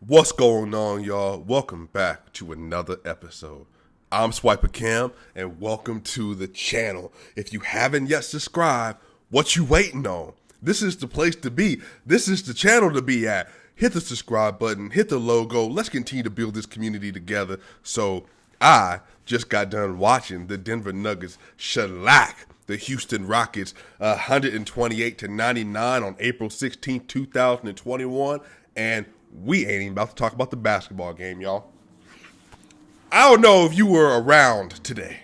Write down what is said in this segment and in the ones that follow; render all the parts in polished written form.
What's going on, y'all? Welcome back to another episode. I'm Swipa Cam, and welcome to the channel. If you haven't yet subscribed, what you waiting on? This is the place to be. This is the channel to be at. Hit the subscribe button, hit the logo. Let's continue to build this community together. So I just got done watching the Denver Nuggets shellac the Houston Rockets 128-99 on April 16, 2021, and we ain't even about to talk about the basketball game, y'all. I don't know if you were around today.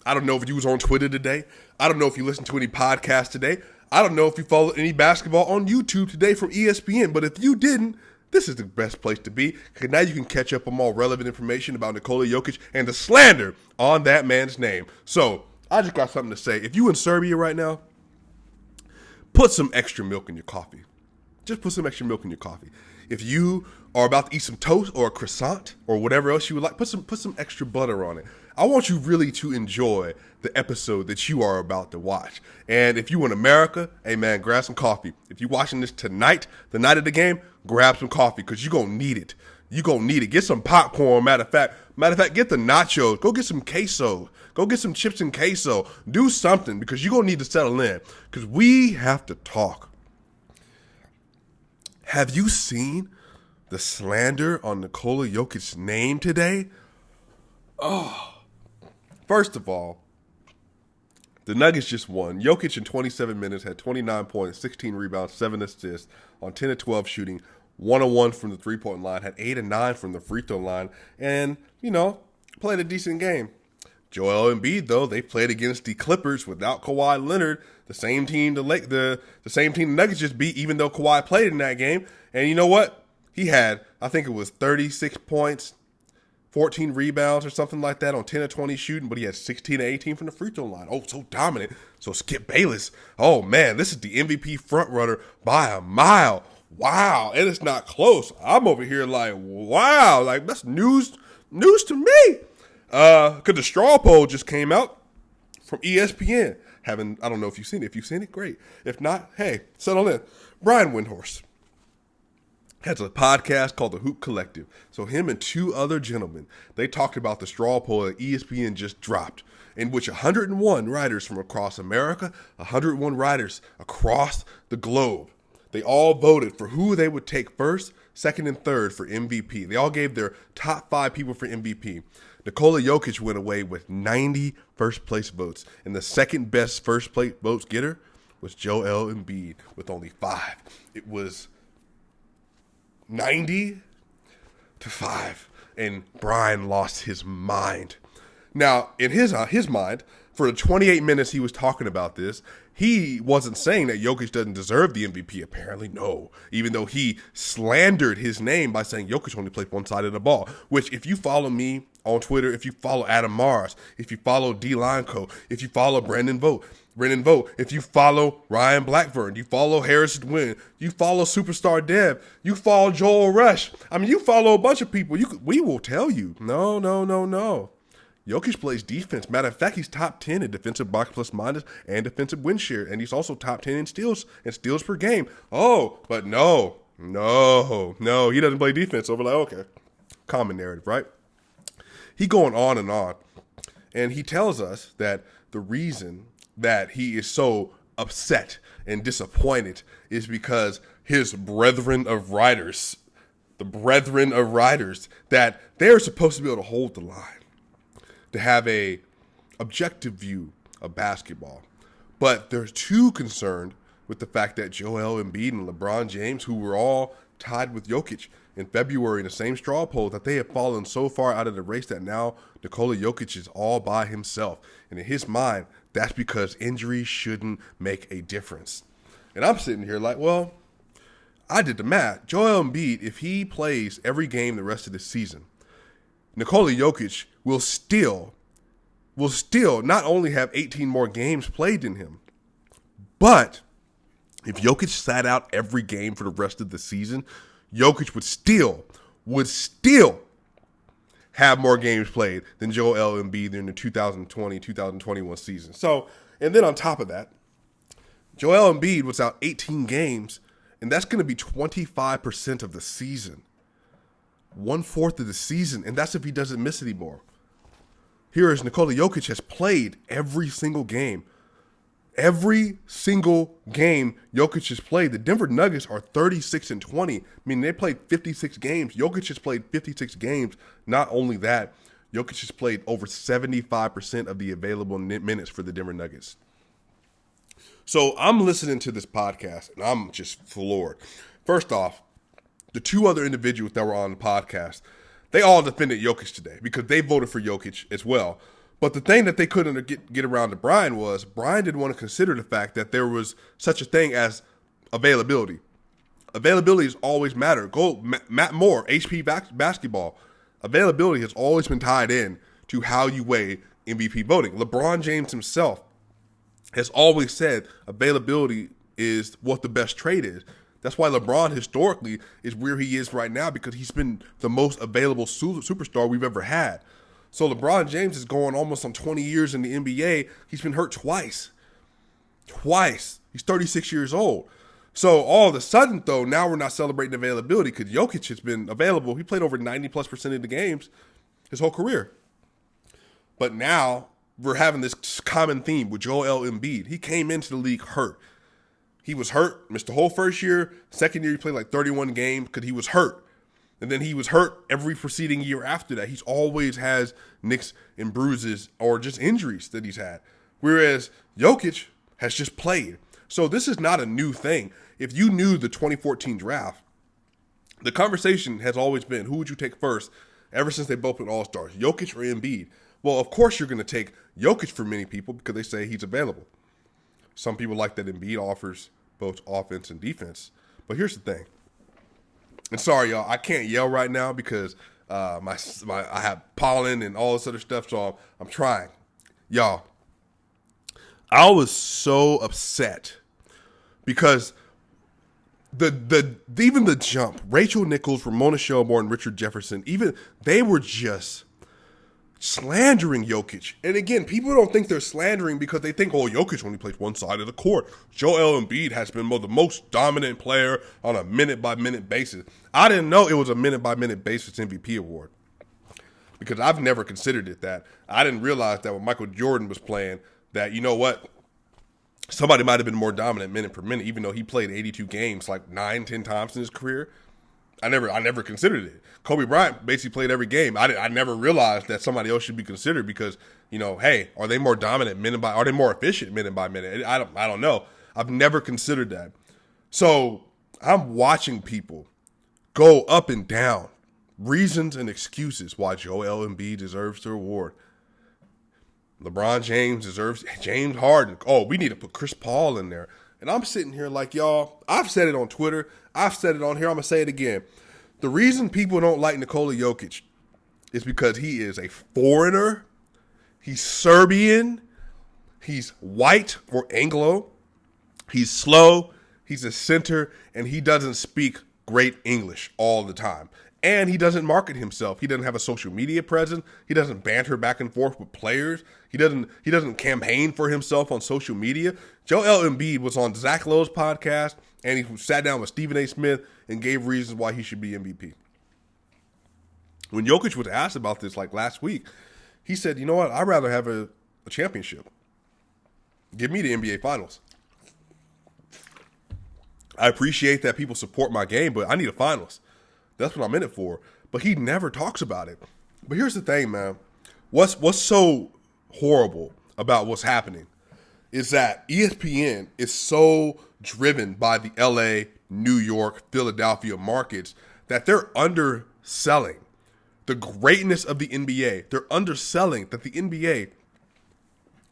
I don't know if you was on Twitter today. I don't know if you listened to any podcasts today. I don't know if you followed any basketball on YouTube today from ESPN. But if you didn't, this is the best place to be, because now you can catch up on more relevant information about Nikola Jokic and the slander on that man's name. So I just got something to say. If you in Serbia right now, put some extra milk in your coffee. Just put some extra milk in your coffee. If you are about to eat some toast or a croissant or whatever else you would like, put some extra butter on it. I want you really to enjoy the episode that you are about to watch. And if you in America, hey man, grab some coffee. If you're watching this tonight, the night of the game, grab some coffee because you're going to need it. You're going to need it. Get some popcorn. Matter of fact, get the nachos. Go get some queso. Go get some chips and queso. Do something because you're going to need to settle in because we have to talk. Have you seen the slander on Nikola Jokic's name today? Oh, first of all, the Nuggets just won. Jokic in 27 minutes had 29 points, 16 rebounds, 7 assists on 10 of 12 shooting, 1-1 from the three-point line, had 8 and 9 from the free throw line, and, played a decent game. Joel Embiid, though, they played against the Clippers without Kawhi Leonard, the same team the same team the Nuggets just beat, even though Kawhi played in that game. And you know what? He had, I think it was 36 points, 14 rebounds or something like that on 10 of 20 shooting, but he had 16 of 18 from the free throw line. Oh, so dominant. So Skip Bayless, oh man, this is the MVP frontrunner by a mile. Wow, and it's not close. I'm over here like, wow, like that's news to me. Because the straw poll just came out from ESPN. I don't know if you've seen it. If you've seen it, great. If not, hey, settle in. Brian Windhorst has a podcast called The Hoop Collective. So him and two other gentlemen, they talked about the straw poll that ESPN just dropped, in which 101 writers from across America, 101 writers across the globe, they all voted for who they would take first, second, and third for MVP. They all gave their top 5 people for MVP. Nikola Jokic went away with 90 first-place votes, and the second best first-place votes getter was Joel Embiid with only 5. It was 90-5, and Brian lost his mind. Now, in his mind, for the 28 minutes he was talking about this, he wasn't saying that Jokic doesn't deserve the MVP. Apparently, no. Even though he slandered his name by saying Jokic only played one side of the ball, which if you follow me on Twitter, if you follow Adam Mars, if you follow D. Lineco, if you follow Brendan Vogt, if you follow Ryan Blackburn, you follow Harrison Wynn, you follow Superstar Dev, you follow Joel Rush. I mean, you follow a bunch of people. We will tell you, no. Jokic plays defense. Matter of fact, he's top 10 in defensive box plus minus and defensive win share, and he's also top 10 in steals per game. Oh, but no, he doesn't play defense. So we're like, okay, common narrative, right? He going on, and he tells us that the reason that he is so upset and disappointed is because his brethren of writers, that they're supposed to be able to hold the line, to have a objective view of basketball. But they're too concerned with the fact that Joel Embiid and LeBron James, who were all tied with Jokic in February in the same straw poll, that they have fallen so far out of the race that now Nikola Jokic is all by himself. And in his mind, that's because injuries shouldn't make a difference. And I'm sitting here like, well, I did the math. Joel Embiid, if he plays every game the rest of the season, Nikola Jokic will still not only have 18 more games played than him, but if Jokic sat out every game for the rest of the season, Jokic would still have more games played than Joel Embiid during the 2020-2021 season. So, and then on top of that, Joel Embiid was out 18 games, and that's going to be 25% of the season. 1/4 of the season, and that's if he doesn't miss anymore. Here is Nikola Jokic has played every single game. Every single game Jokic has played. The Denver Nuggets are 36-20. I mean, they played 56 games. Jokic has played 56 games. Not only that, Jokic has played over 75% of the available minutes for the Denver Nuggets. So I'm listening to this podcast, and I'm just floored. First off, the two other individuals that were on the podcast, they all defended Jokic today because they voted for Jokic as well. But the thing that they couldn't get around to Brian was Brian didn't want to consider the fact that there was such a thing as availability. Availability has always mattered. Go Matt Moore, HP basketball. Availability has always been tied in to how you weigh MVP voting. LeBron James himself has always said availability is what the best trade is. That's why LeBron historically is where he is right now, because he's been the most available superstar we've ever had. So LeBron James is going almost on 20 years in the NBA. He's been hurt twice. He's 36 years old. So all of a sudden, though, now we're not celebrating availability because Jokic has been available. He played over 90+% of the games his whole career. But now we're having this common theme with Joel Embiid. He came into the league hurt. He was hurt, missed the whole first year. Second year, he played like 31 games because he was hurt. And then he was hurt every preceding year after that. He's always has nicks and bruises or just injuries that he's had. Whereas Jokic has just played. So this is not a new thing. If you knew the 2014 draft, the conversation has always been, who would you take first ever since they both been All-Stars, Jokic or Embiid? Well, of course you're going to take Jokic for many people because they say he's available. Some people like that Embiid offers both offense and defense. But here's the thing. And sorry, y'all, I can't yell right now because I have pollen and all this other stuff, so I'm trying. Y'all, I was so upset because even the jump, Rachel Nichols, Ramona Shelburne, Richard Jefferson, even they were just slandering Jokic. And again, people don't think they're slandering because they think, oh, Jokic only plays one side of the court. Joel Embiid has been the most dominant player on a minute-by-minute basis. I didn't know it was a minute-by-minute basis MVP award because I've never considered it that. I didn't realize that when Michael Jordan was playing that, you know what, somebody might have been more dominant minute per minute, even though he played 82 games like 9-10 times in his career. I never considered it. Kobe Bryant basically played every game. I never realized that somebody else should be considered because, you know, hey, are they more dominant are they more efficient minute by minute? I don't know. I've never considered that. So I'm watching people go up and down, reasons and excuses why Joel Embiid deserves the award. LeBron James deserves James Harden. Oh, we need to put Chris Paul in there. And I'm sitting here like, y'all, I've said it on Twitter. I've said it on here. I'm going to say it again. The reason people don't like Nikola Jokic is because he is a foreigner. He's Serbian. He's white or Anglo. He's slow. He's a center. And he doesn't speak great English all the time. And he doesn't market himself. He doesn't have a social media presence. He doesn't banter back and forth with players. He doesn't campaign for himself on social media. Joel Embiid was on Zach Lowe's podcast, and he sat down with Stephen A. Smith and gave reasons why he should be MVP. When Jokic was asked about this like last week, he said, you know what, I'd rather have a championship. Give me the NBA Finals. I appreciate that people support my game, but I need a finals. That's what I'm in it for. But he never talks about it. But here's the thing, man. What's so horrible about what's happening is that ESPN is so driven by the LA, New York, Philadelphia markets that they're underselling the greatness of the NBA. They're underselling that the NBA,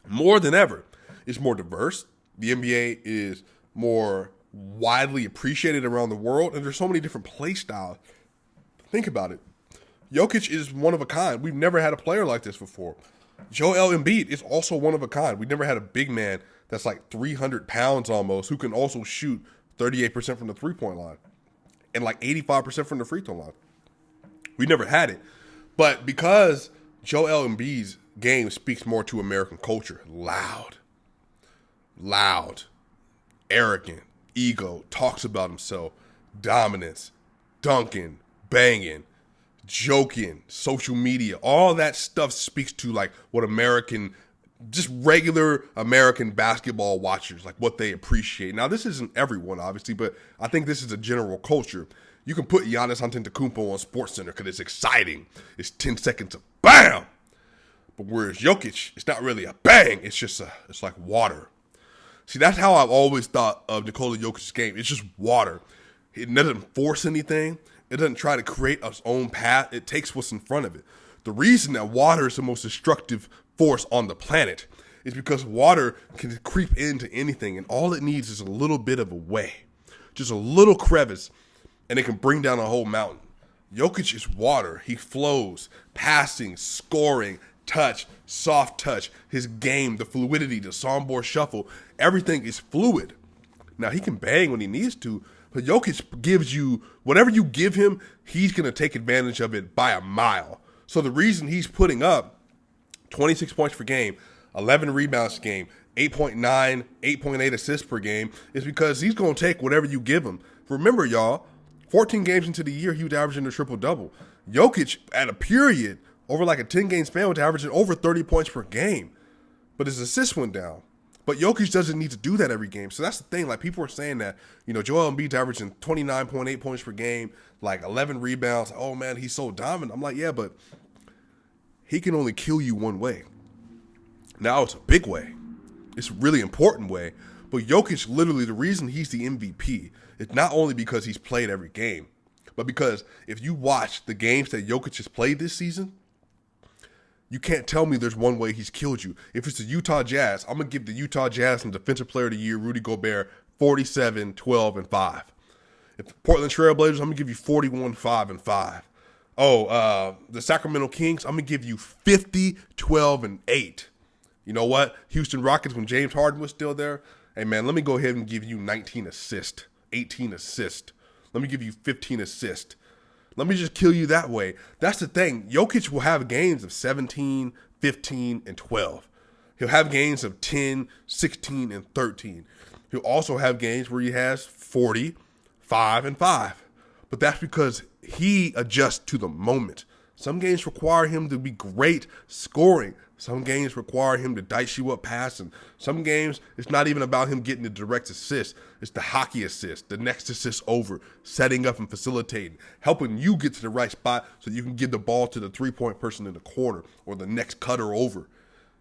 more than ever, is more diverse. The NBA is more widely appreciated around the world, and there's so many different play styles. Think about it. Jokic is one of a kind. We've never had a player like this before. Joel Embiid is also one of a kind. We've never had a big man that's like 300 pounds almost who can also shoot 38% from the three-point line and like 85% from the free throw line. We never had it. But because Joel Embiid's game speaks more to American culture, loud, arrogant, ego, talks about himself, dominance, dunking, banging, joking, social media, all that stuff speaks to like what just regular American basketball watchers, like what they appreciate. Now, this isn't everyone, obviously, but I think this is a general culture. You can put Giannis Antetokounmpo on SportsCenter because it's exciting. It's 10 seconds of bam. But whereas Jokic, it's not really a bang. It's just it's like water. See, that's how I've always thought of Nikola Jokic's game. It's just water. It doesn't force anything. It doesn't try to create its own path. It takes what's in front of it. The reason that water is the most destructive force on the planet is because water can creep into anything, and all it needs is a little bit of a way, just a little crevice, and it can bring down a whole mountain. Jokic is water. He flows, passing, scoring, touch, soft touch, his game, the fluidity, the soundboard shuffle, everything is fluid. Now, he can bang when he needs to, but Jokic gives you, whatever you give him, he's going to take advantage of it by a mile. So the reason he's putting up 26 points per game, 11 rebounds per game, 8.9, 8.8 assists per game is because he's going to take whatever you give him. Remember, y'all, 14 games into the year, he was averaging a triple-double. Jokic, at a period, over like a 10-game span, was averaging over 30 points per game. But his assists went down. But Jokic doesn't need to do that every game. So that's the thing. Like, people are saying that, Joel Embiid's averaging 29.8 points per game, like 11 rebounds. Oh, man, he's so dominant. I'm like, yeah, but he can only kill you one way. Now it's a big way. It's a really important way. But Jokic, literally, the reason he's the MVP is not only because he's played every game, but because if you watch the games that Jokic has played this season, you can't tell me there's one way he's killed you. If it's the Utah Jazz, I'm going to give the Utah Jazz and Defensive Player of the Year, Rudy Gobert, 47, 12, and 5. If the Portland Trail Blazers, I'm going to give you 41, 5, and 5. The Sacramento Kings, I'm going to give you 50, 12, and 8. You know what? Houston Rockets, when James Harden was still there, hey, man, let me go ahead and give you 19 assists, 18 assists. Let me give you 15 assists. Let me just kill you that way. That's the thing. Jokic will have games of 17, 15, and 12. He'll have games of 10, 16, and 13. He'll also have games where he has 40, 5, and 5. But that's because he adjusts to the moment. Some games require him to be great scoring. Some games require him to dice you up passing. Some games, it's not even about him getting the direct assist. It's the hockey assist, the next assist over, setting up and facilitating, helping you get to the right spot so you can give the ball to the three-point person in the corner or the next cutter over.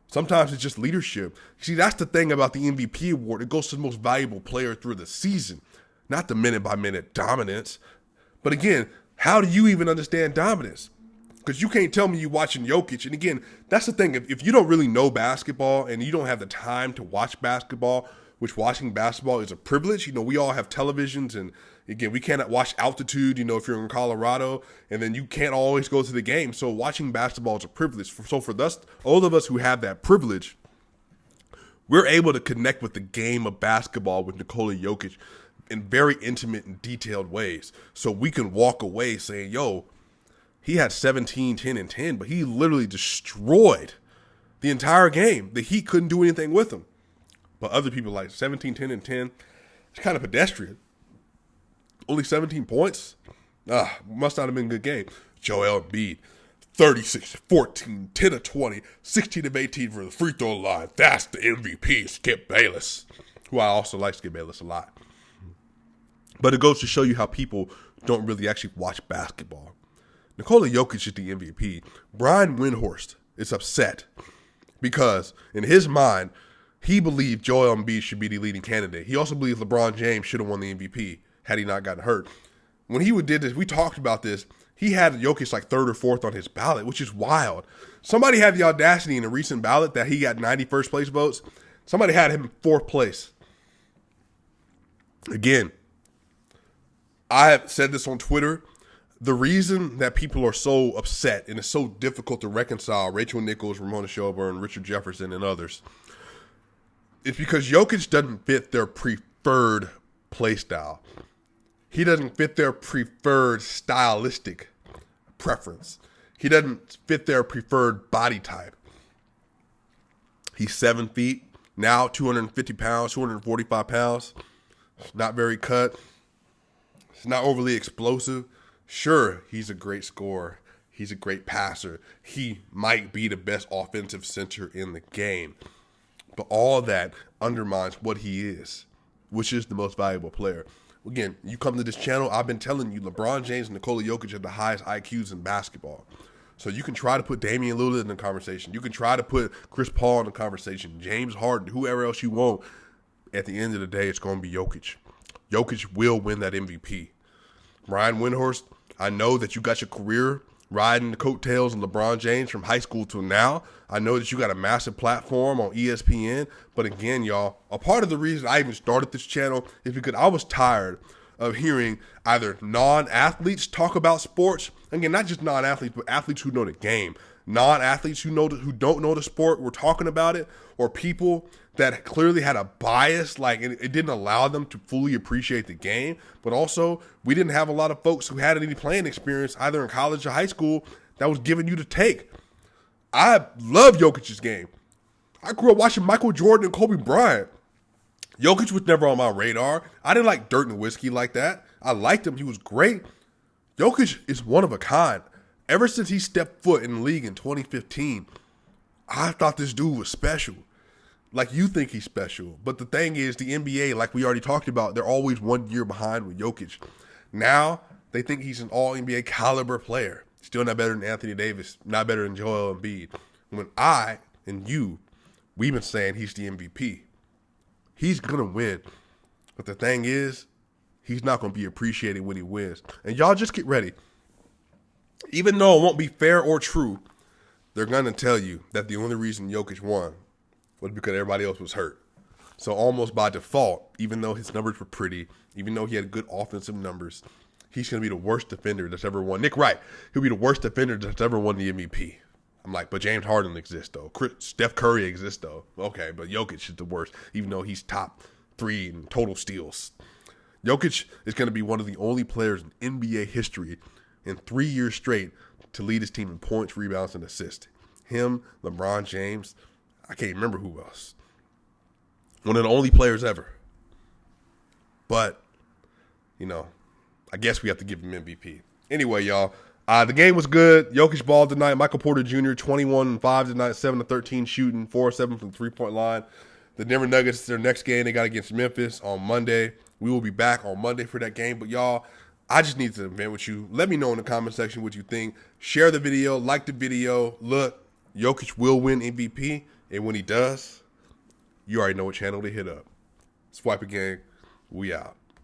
Sometimes it's just leadership. See, that's the thing about the MVP award. It goes to the most valuable player through the season, not the minute-by-minute dominance. But again, how do you even understand dominance? Because you can't tell me you're watching Jokic. And again, that's the thing. If you don't really know basketball and you don't have the time to watch basketball, which watching basketball is a privilege. We all have televisions. And again, we cannot watch altitude, if you're in Colorado. And then you can't always go to the game. So watching basketball is a privilege. So for us, all of us who have that privilege, we're able to connect with the game of basketball with Nikola Jokic in very intimate and detailed ways. So we can walk away saying, yo, he had 17, 10, and 10, but he literally destroyed the entire game. The Heat couldn't do anything with him. But other people like 17, 10, and 10, it's kind of pedestrian. Only 17 points? Must not have been a good game. Joel Embiid, 36, 14, 10 of 20, 16 of 18 for the free throw line. That's the MVP, Skip Bayless, who I also like Skip Bayless a lot. But it goes to show you how people don't really actually watch basketball. Nikola Jokic is the MVP. Brian Windhorst is upset because in his mind, he believed Joel Embiid should be the leading candidate. He also believes LeBron James should have won the MVP had he not gotten hurt. When he did this, we talked about this, he had Jokic like third or fourth on his ballot, which is wild. Somebody had the audacity in a recent ballot that he got 91st place votes. Somebody had him in fourth place. Again, I have said this on Twitter. The reason that people are so upset and it's so difficult to reconcile Rachel Nichols, Ramona Shelburne, Richard Jefferson, and others, it's because Jokic doesn't fit their preferred play style. He doesn't fit their preferred stylistic preference. He doesn't fit their preferred body type. He's 7 feet, now 250 pounds, 245 pounds. Not very cut. It's not overly explosive. Sure, he's a great scorer. He's a great passer. He might be the best offensive center in the game. But all that undermines what he is, which is the most valuable player. Again, you come to this channel, I've been telling you LeBron James and Nikola Jokic have the highest IQs in basketball. So you can try to put Damian Lillard in the conversation. You can try to put Chris Paul in the conversation, James Harden, whoever else you want. At the end of the day, it's going to be Jokic. Jokic will win that MVP. Ryan Windhorst, I know that you got your career riding the coattails of LeBron James from high school till now. I know that you got a massive platform on ESPN. But again, y'all, a part of the reason I even started this channel is because I was tired of hearing either non-athletes talk about sports. Again, not just non-athletes, but athletes who know the game. Non-athletes who don't know the sport, we're talking about it, or people that clearly had a bias, like it didn't allow them to fully appreciate the game. But also, we didn't have a lot of folks who had any playing experience, either in college or high school, that was given you to take. I love Jokic's game. I grew up watching Michael Jordan and Kobe Bryant. Jokic was never on my radar. I didn't like Dirt and Whiskey like that. I liked him. He was great. Jokic is one of a kind. Ever since he stepped foot in the league in 2015, I thought this dude was special. Like, you think he's special. But the thing is, the NBA, like we already talked about, they're always 1 year behind with Jokic. Now, they think he's an all-NBA caliber player. Still not better than Anthony Davis, not better than Joel Embiid. When I and you, we've been saying he's the MVP. He's going to win. But the thing is, he's not going to be appreciated when he wins. And y'all just get ready. Even though it won't be fair or true, they're going to tell you that the only reason Jokic won was because everybody else was hurt. So almost by default, even though his numbers were pretty, even though he had good offensive numbers, he's going to be the worst defender that's ever won. Nick Wright, he'll be the worst defender that's ever won the MVP. I'm like, but James Harden exists, though. Steph Curry exists, though. Okay, but Jokic is the worst, even though he's top 3 in total steals. Jokic is going to be one of the only players in NBA history in 3 years straight to lead his team in points, rebounds, and assists. Him, LeBron James, I can't remember who else. One of the only players ever. But, you know, I guess we have to give him MVP. Anyway, y'all, the game was good. Jokic balled tonight. Michael Porter Jr., 21-5 tonight, 7-13 shooting, 4-7 from the three-point line. The Denver Nuggets, their next game, they got against Memphis on Monday. We will be back on Monday for that game. But, y'all, I just need to vent with you. Let me know in the comment section what you think. Share the video. Like the video. Look, Jokic will win MVP. And when he does, you already know what channel to hit up. Swipa gang, we out.